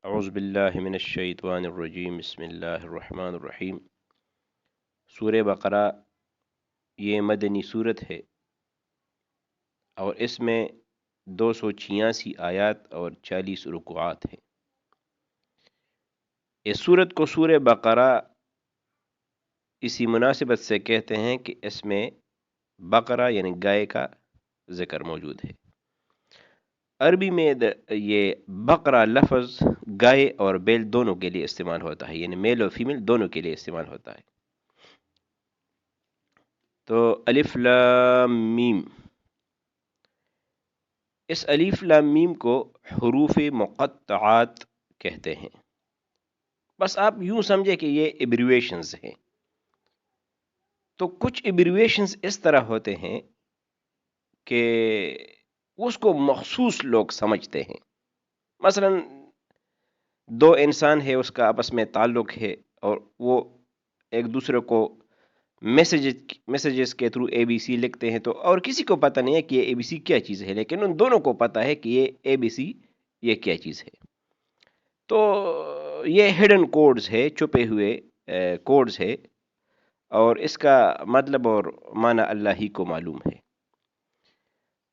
اعوذ باللہ من الشیطان الرجیم بسم اللہ الرحمن الرحیم۔ سورہ بقرہ یہ مدنی صورت ہے اور اس میں 286 آیات اور 40 رکوعات ہیں۔ اس صورت کو سورہ بقرہ اسی مناسبت سے کہتے ہیں کہ اس میں بقرہ یعنی گائے کا ذکر موجود ہے۔ عربی میں یہ بقرہ لفظ گائے اور بیل دونوں کے لیے استعمال ہوتا ہے، یعنی میل اور فیمیل دونوں کے لیے استعمال ہوتا ہے۔ تو الف لام میم، اس الف لام میم کو حروف مقطعات کہتے ہیں۔ بس آپ یوں سمجھے کہ یہ ایبریویشنز ہیں۔ تو کچھ ایبریویشنز اس طرح ہوتے ہیں کہ اس کو مخصوص لوگ سمجھتے ہیں۔ مثلا دو انسان ہے، اس کا آپس میں تعلق ہے اور وہ ایک دوسرے کو میسیجز کے تھرو اے بی سی لکھتے ہیں، تو اور کسی کو پتہ نہیں ہے کہ یہ اے بی سی کیا چیز ہے، لیکن ان دونوں کو پتہ ہے کہ یہ اے بی سی یہ کیا چیز ہے۔ تو یہ ہڈن کوڈز ہے، چھپے ہوئے کوڈز ہے، اور اس کا مطلب اور معنی اللہ ہی کو معلوم ہے۔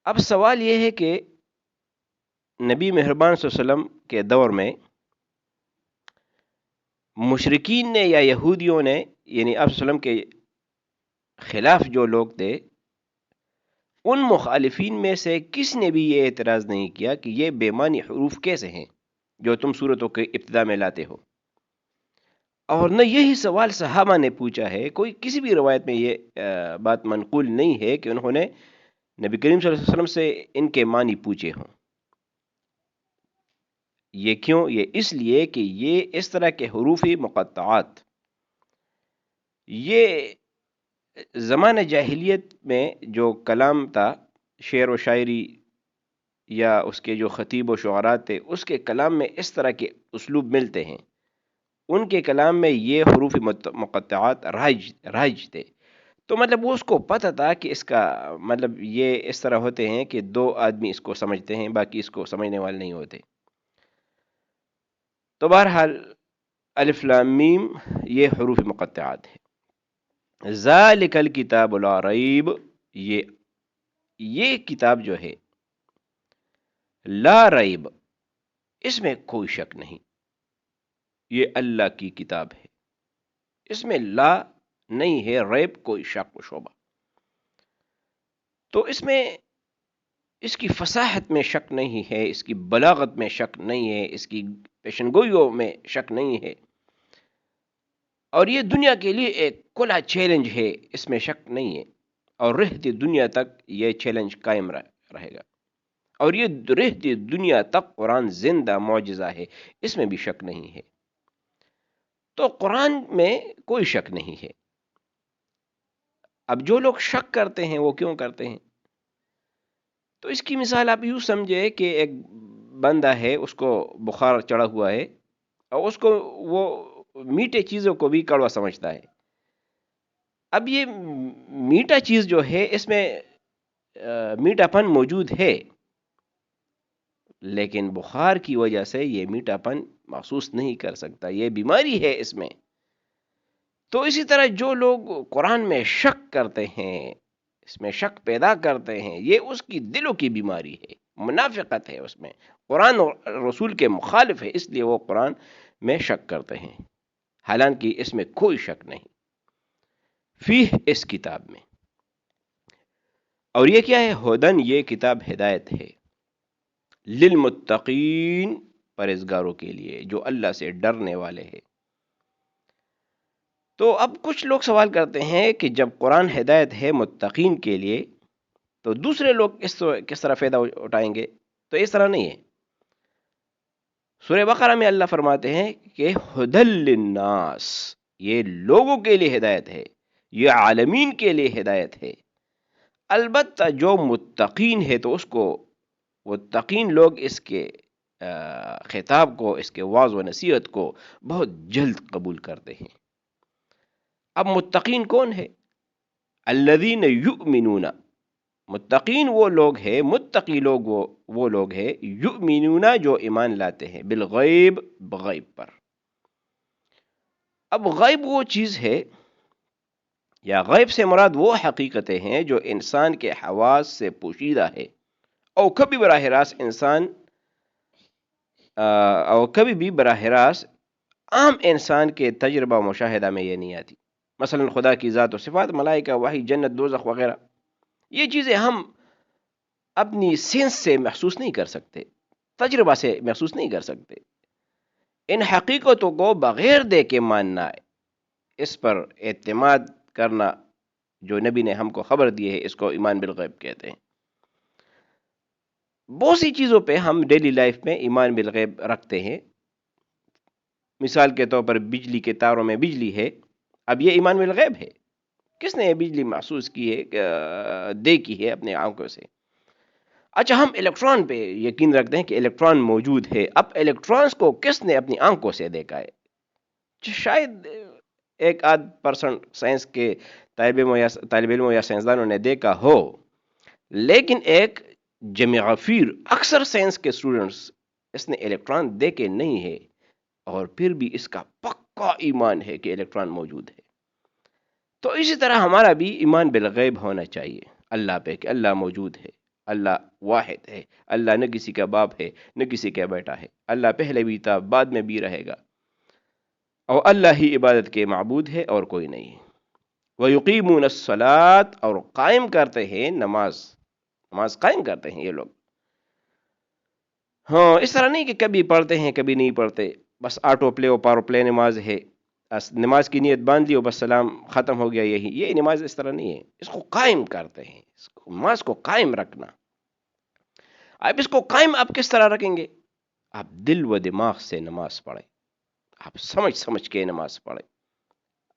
اب سوال یہ ہے کہ نبی مہربان صلی اللہ علیہ وسلم کے دور میں مشرکین نے یا یہودیوں نے، یعنی آپ صلی اللہ علیہ وسلم کے خلاف جو لوگ تھے، ان مخالفین میں سے کس نے بھی یہ اعتراض نہیں کیا کہ یہ بے معنی حروف کیسے ہیں جو تم صورتوں کے ابتدا میں لاتے ہو۔ اور نہ یہی سوال صحابہ نے پوچھا ہے، کوئی کسی بھی روایت میں یہ بات منقول نہیں ہے کہ انہوں نے نبی کریم صلی اللہ علیہ وسلم سے ان کے معنی پوچھے ہوں۔ یہ کیوں؟ یہ اس لیے کہ یہ اس طرح کے حروف مقطعات یہ زمانہ جاہلیت میں جو کلام تھا، شعر و شاعری یا اس کے جو خطیب و شعراء تھے، اس کے کلام میں اس طرح کے اسلوب ملتے ہیں۔ ان کے کلام میں یہ حروف مقطعات رائج تھے۔ تو مطلب وہ اس کو پتہ تھا کہ اس کا مطلب یہ اس طرح ہوتے ہیں کہ دو آدمی اس کو سمجھتے ہیں، باقی اس کو سمجھنے والے نہیں ہوتے۔ تو بہرحال الف لام میم یہ حروف مقطعات ہے۔ ذالک الکتاب لا ریب، یہ کتاب جو ہے لا ریب، اس میں کوئی شک نہیں، یہ اللہ کی کتاب ہے، اس میں لا نہیں ہے، ریب کوئی شک و شبہ۔ تو اس میں اس کی فصاحت میں شک نہیں ہے، اس کی بلاغت میں شک نہیں ہے، اس کی پیشن گوئیوں میں شک نہیں ہے، اور یہ دنیا کے لیے ایک کھلا چیلنج ہے، اس میں شک نہیں ہے، اور رہتی دنیا تک یہ چیلنج قائم رہے گا، اور یہ رہتی دنیا تک قرآن زندہ معجزہ ہے، اس میں بھی شک نہیں ہے۔ تو قرآن میں کوئی شک نہیں ہے۔ اب جو لوگ شک کرتے ہیں وہ کیوں کرتے ہیں؟ تو اس کی مثال آپ یوں سمجھے کہ ایک بندہ ہے، اس کو بخار چڑھا ہوا ہے، اور اس کو وہ میٹھے چیزوں کو بھی کڑوا سمجھتا ہے۔ اب یہ میٹھا چیز جو ہے، اس میں میٹھا پن موجود ہے، لیکن بخار کی وجہ سے یہ میٹھا پن محسوس نہیں کر سکتا، یہ بیماری ہے اس میں۔ تو اسی طرح جو لوگ قرآن میں شک کرتے ہیں، اس میں شک پیدا کرتے ہیں، یہ اس کی دلوں کی بیماری ہے، منافقت ہے اس میں، قرآن اور رسول کے مخالف ہے، اس لیے وہ قرآن میں شک کرتے ہیں، حالانکہ اس میں کوئی شک نہیں۔ فیہ، اس کتاب میں، اور یہ کیا ہے؟ ہدن، یہ کتاب ہدایت ہے، للمتقین، پرہیزگاروں کے لیے جو اللہ سے ڈرنے والے ہیں۔ تو اب کچھ لوگ سوال کرتے ہیں کہ جب قرآن ہدایت ہے متقین کے لیے، تو دوسرے لوگ کس طرح فائدہ اٹھائیں گے؟ تو اس طرح نہیں ہے۔ سورہ بقرہ میں اللہ فرماتے ہیں کہ ہدل للناس، یہ لوگوں کے لیے ہدایت ہے، یہ عالمین کے لیے ہدایت ہے۔ البتہ جو متقین ہے تو اس کو متقین لوگ اس کے خطاب کو، اس کے وعظ و نصیحت کو بہت جلد قبول کرتے ہیں۔ اب متقین کون ہے؟ الذین یؤمنون، متقین وہ لوگ ہیں، متقی لوگ وہ لوگ ہیں، یؤمنون جو ایمان لاتے ہیں، بالغیب، بغیب پر۔ اب غیب وہ چیز ہے، یا غیب سے مراد وہ حقیقتیں ہیں جو انسان کے حواس سے پوشیدہ ہے، اور کبھی براہ راست اور کبھی بھی براہ راست عام انسان کے تجربہ و مشاہدہ میں یہ نہیں آتی۔ مثلا خدا کی ذات و صفات، ملائکہ، وحی، جنت، دوزخ وغیرہ، یہ چیزیں ہم اپنی سینس سے محسوس نہیں کر سکتے، تجربہ سے محسوس نہیں کر سکتے۔ ان حقیقتوں کو بغیر دیکھے ماننا، اس پر اعتماد کرنا جو نبی نے ہم کو خبر دی ہے، اس کو ایمان بالغیب کہتے ہیں۔ بہت سی چیزوں پہ ہم ڈیلی لائف میں ایمان بالغیب رکھتے ہیں۔ مثال کے طور پر بجلی کے تاروں میں بجلی ہے، اب یہ ایمان بالغیب ہے، کس نے یہ بجلی محسوس کی ہے، دیکھی ہے اپنے آنکھوں سے۔ اچھا، ہم الیکٹران پہ یقین رکھتے ہیں کہ الیکٹران موجود ہے، اب الیکٹرانز کو کس نے اپنی آنکھوں سے دیکھا ہے؟ شاید ایک آدھ پرسنٹ سائنس کے طالب علموں یا سائنسدانوں نے دیکھا ہو، لیکن ایک جمع غفیر اکثر سائنس کے اسٹوڈنٹس اس نے الیکٹران دیکھے نہیں ہے، اور پھر بھی اس کا پکا ایمان ہے کہ الیکٹران موجود ہے۔ تو اسی طرح ہمارا بھی ایمان بالغیب ہونا چاہیے اللہ پہ، کہ اللہ موجود ہے، اللہ واحد ہے، اللہ نہ کسی کا باپ ہے نہ کسی کا بیٹا ہے، اللہ پہلے بھی تھا، بعد میں بھی رہے گا، اور اللہ ہی عبادت کے معبود ہے اور کوئی نہیں۔ وَيُقِيمُونَ الصَّلَاةَ، اور قائم کرتے ہیں نماز قائم کرتے ہیں یہ لوگ۔ ہاں، اس طرح نہیں کہ کبھی پڑھتے ہیں کبھی نہیں پڑھتے، بس آٹو پلے اور پارو پلے نماز ہے، نماز کی نیت باندھ لی اور بس سلام، ختم ہو گیا، یہ نماز اس طرح نہیں ہے، اس کو قائم کرتے ہیں، نماز کو قائم رکھنا۔ اب اس کو قائم آپ کس طرح رکھیں گے؟ آپ دل و دماغ سے نماز پڑھیں، آپ سمجھ کے نماز پڑھیں،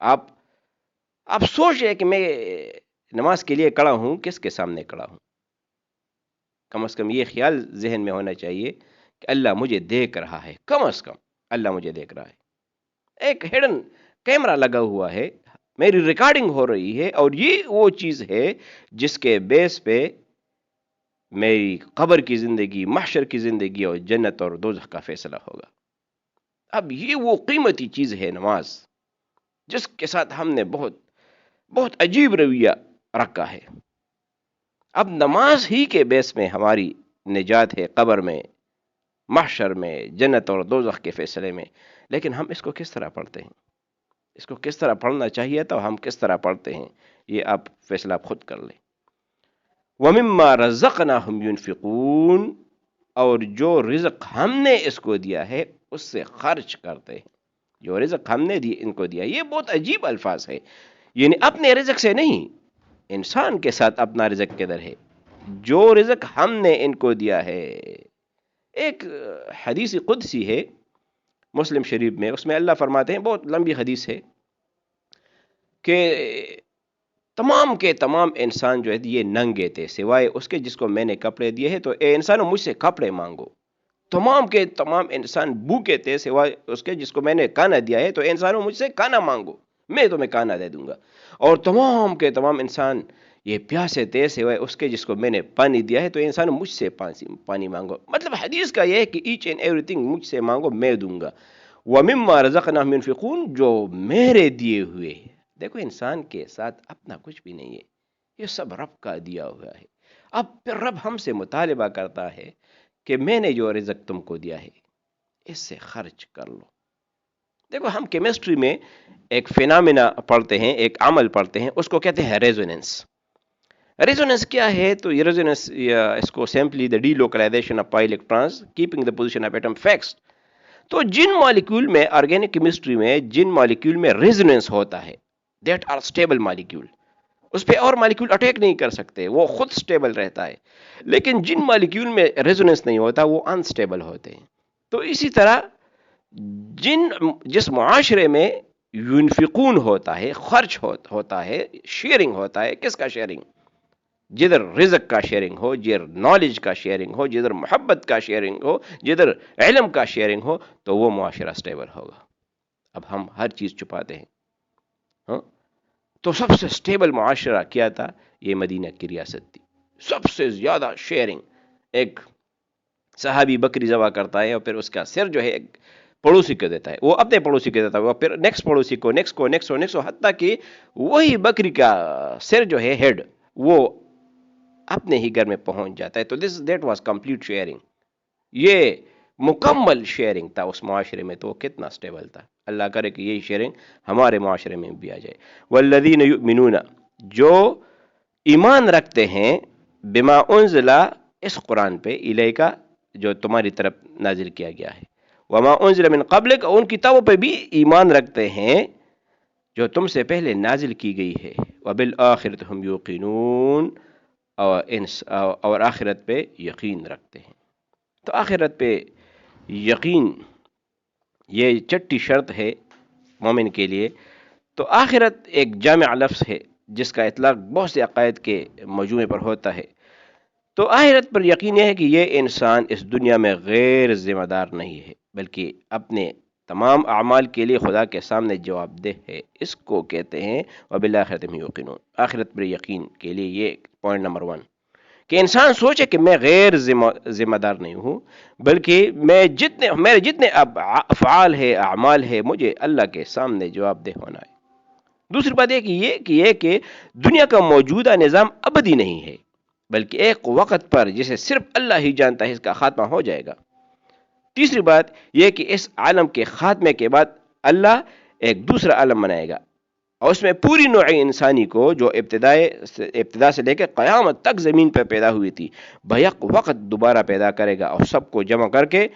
آپ سوچ رہے کہ میں نماز کے لیے کھڑا ہوں، کس کے سامنے کھڑا ہوں؟ کم از کم یہ خیال ذہن میں ہونا چاہیے کہ اللہ مجھے دیکھ رہا ہے، کم از کم اللہ مجھے دیکھ رہا ہے، ایک ہڈن کیمرہ لگا ہوا ہے، میری ریکارڈنگ ہو رہی ہے، اور یہ وہ چیز ہے جس کے بیس پہ میری قبر کی زندگی، محشر کی زندگی اور جنت اور دوزخ کا فیصلہ ہوگا۔ اب یہ وہ قیمتی چیز ہے نماز، جس کے ساتھ ہم نے بہت عجیب رویہ رکھا ہے۔ اب نماز ہی کے بیس میں ہماری نجات ہے، قبر میں، محشر میں، جنت اور دوزخ کے فیصلے میں، لیکن ہم اس کو کس طرح پڑھتے ہیں؟ اس کو کس طرح پڑھنا چاہیے تو ہم کس طرح پڑھتے ہیں، یہ آپ فیصلہ خود کر لیں۔ وَمِمَّا رَزَقْنَاهُمْ يُنْفِقُونَ، اور جو رزق ہم نے اس کو دیا ہے اس سے خرچ کرتے ہیں، جو رزق ہم نے ان کو دیا۔ یہ بہت عجیب الفاظ ہے، یعنی اپنے رزق سے نہیں، انسان کے ساتھ اپنا رزق کدھر ہے؟ جو رزق ہم نے ان کو دیا ہے۔ ایک حدیث قدسی ہے مسلم شریف میں، اس میں اللہ فرماتے ہیں، بہت لمبی حدیث ہے، کہ تمام کے تمام انسان جو ہے یہ ننگے تھے سوائے اس کے جس کو میں نے کپڑے دیے ہیں، تو اے انسانوں مجھ سے کپڑے مانگو۔ تمام کے تمام انسان بھوکے تھے سوائے اس کے جس کو میں نے کھانا دیا ہے، تو اے انسانوں مجھ سے کھانا مانگو، میں تمہیں کھانا دے دوں گا۔ اور تمام کے تمام انسان یہ پیاسے تھے سوائے اس کے جس کو میں نے پانی دیا ہے، تو انسانوں مجھ سے پانی مانگو۔ مطلب حدیث کا یہ ہے کہ ایچ اینڈ ایوری تھنگ مجھ سے مانگو، میں دوں گا۔ وَمِمَّا رَزَقْنَاهُمْ يُنْفِقُونَ، جو میرے دیے ہوئے۔ دیکھو، انسان کے ساتھ اپنا کچھ بھی نہیں ہے، یہ سب رب کا دیا ہوا ہے۔ اب پھر رب ہم سے مطالبہ کرتا ہے کہ میں نے جو رزق تم کو دیا ہے اس سے خرچ کر لو۔ دیکھو، ہم کیمسٹری میں ایک فینامنا پڑھتے ہیں، ایک عمل پڑھتے ہیں، اس کو کہتے ہیں ریزوننس۔ ریزوننس کیا ہے؟ تو یہ ریزوننس، اس کو simply the delocalization of pi electrons keeping the position of atom fixed. تو جن مالیکیول میں، آرگینک کیمسٹری میں جن مالیکیول میں ریزوننس ہوتا ہے، دیٹ آر اسٹیبل مالیکیول، اس پہ اور مالیکیول اٹیک نہیں کر سکتے، وہ خود اسٹیبل رہتا ہے۔ لیکن جن مالیکیول میں ریزوننس نہیں ہوتا وہ انسٹیبل ہوتے ہیں۔ تو اسی طرح جس معاشرے میں ينفقون ہوتا ہے، خرچ ہوتا ہے، شیئرنگ ہوتا ہے، کس کا شیئرنگ؟ جدھر رزق کا شیئرنگ ہو، جدھر نالج کا شیئرنگ ہو، جدھر محبت کا شیئرنگ ہو، جدھر علم کا شیئرنگ ہو، تو وہ معاشرہ اسٹیبل ہوگا۔ اب ہم ہر چیز چھپاتے ہیں، ہاں؟ تو سب سے اسٹیبل معاشرہ کیا تھا؟ یہ مدینہ کی ریاست تھی، سب سے زیادہ شیئرنگ. ایک صحابی بکری ذبح کرتا ہے اور پھر اس کا سر جو ہے ایک پڑوسی کو دیتا ہے، وہ اپنے پڑوسی کو دیتا ہے، وہ پھر نیکسٹ پڑوسی کو، نیکسٹ کو، نیکسٹ کو، نیکسٹ کو، حتیٰ کہ وہی بکری کا سر جو ہے ہیڈ وہ اپنے ہی گھر میں پہنچ جاتا ہے. تو دیٹ واز کمپلیٹ شیئرنگ. یہ مکمل شیئرنگ تھا اس معاشرے میں. تو کتنا سٹیبل تھا. اللہ کرے کہ یہی شیئرنگ ہمارے معاشرے میں بھی آ جائے. والذین یؤمنون، جو ایمان رکھتے ہیں، بما انزل، اس قرآن پہ، الیک، جو تمہاری طرف نازل کیا گیا ہے، وما انزل من قبلک، ان کتابوں پہ بھی ایمان رکھتے ہیں جو تم سے پہلے نازل کی گئی ہے، وبالآخرۃ ہم یوقنون، اور آخرت پہ یقین رکھتے ہیں. تو آخرت پہ یقین یہ چٹی شرط ہے مومن کے لیے. تو آخرت ایک جامع لفظ ہے جس کا اطلاق بہت سے عقائد کے مجموعے پر ہوتا ہے. تو آخرت پر یقین یہ ہے کہ یہ انسان اس دنیا میں غیر ذمہ دار نہیں ہے، بلکہ اپنے تمام اعمال کے لیے خدا کے سامنے جواب دہ ہے. اس کو کہتے ہیں وبالآخرۃ ہم یوقنون. آخرت پر یقین کے لیے یہ پوائنٹ نمبر 1 کہ انسان سوچے کہ میں غیر ذمہ دار نہیں ہوں، بلکہ میرے جتنے افعال ہے، اعمال ہے، مجھے اللہ کے سامنے جواب دہ ہونا ہے. دوسری بات یہ کہ دنیا کا موجودہ نظام ابدی نہیں ہے، بلکہ ایک وقت پر جسے صرف اللہ ہی جانتا ہے اس کا خاتمہ ہو جائے گا. تیسری بات یہ کہ اس عالم کے خاتمے کے بعد اللہ ایک دوسرا عالم بنائے گا، اور اس میں پوری نوع انسانی کو جو ابتدا سے لے کے قیامت تک زمین پر پیدا ہوئی تھی بیک وقت دوبارہ پیدا کرے گا، اور سب کو جمع کر کے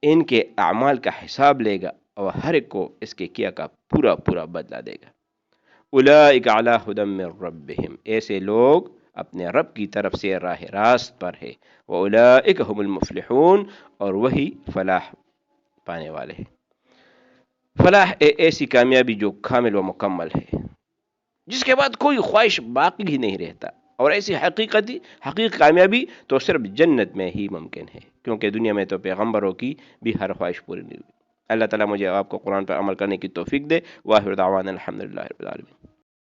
ان کے اعمال کا حساب لے گا، اور ہر ایک کو اس کے کیا کا پورا پورا بدلہ دے گا. اولئک علی ھدی من ربہم، ایسے لوگ اپنے رب کی طرف سے راہ راست پر ہے. واولئک ھم المفلحون، اور وہی فلاح پانے والے ہیں. فلاح ایسی کامیابی جو کامل و مکمل ہے، جس کے بعد کوئی خواہش باقی ہی نہیں رہتا. اور ایسی حقیقی کامیابی تو صرف جنت میں ہی ممکن ہے، کیونکہ دنیا میں تو پیغمبروں کی بھی ہر خواہش پوری نہیں ہوئی. اللہ تعالیٰ مجھے آپ کو قرآن پر عمل کرنے کی توفیق دے. واخر دعوانا الحمدللہ رب العالمین.